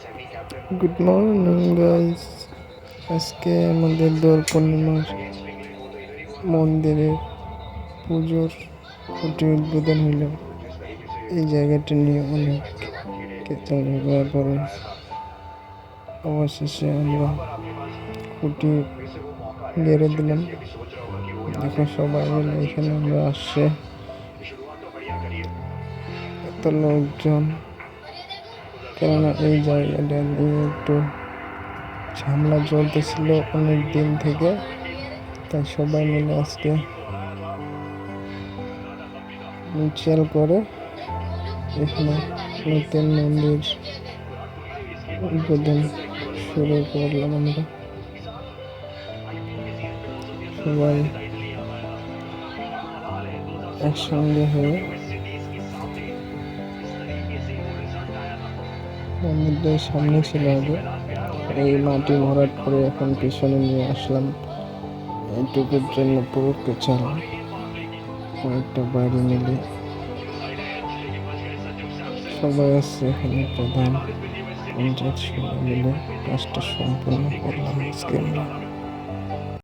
Good morning guys. আজকে আমাদের দোল পূর্ণিমার মন্দিরে পুজোর খুঁটি উদ্বোধন হইল। এই জায়গাটা নিয়ে অনেক কেচালি হওয়ার পরে অবশেষে আমরা খুঁটি গেড়ে দিলাম। দেখো সবাই মিলে এখানে আমরা আসছে, এত লোকজন, কেননা এই জায়গাটা নিয়ে একটু ঝামেলা চলতেছিল অনেক দিন থেকে, তাই সবাই মিলে আজকে মিউচুয়াল করে এখানে নতুন মন্দির উদ্বোধন শুরু করলাম। আমরা সবাই একসঙ্গে হয়ে মন্দিরটার সামনে ছিল আগে, এই মাটি ভরাট করে এখন পিছনে নিয়ে আসলাম। এইটুকুর জন্য পুরো কেচাল, কয়েকটা বাড়ি মিলে সবাই আসছে এখানে। প্রধান পঞ্চায়েত সবাই মিলে কাজটা সম্পূর্ণ করলাম আজকে আমরা।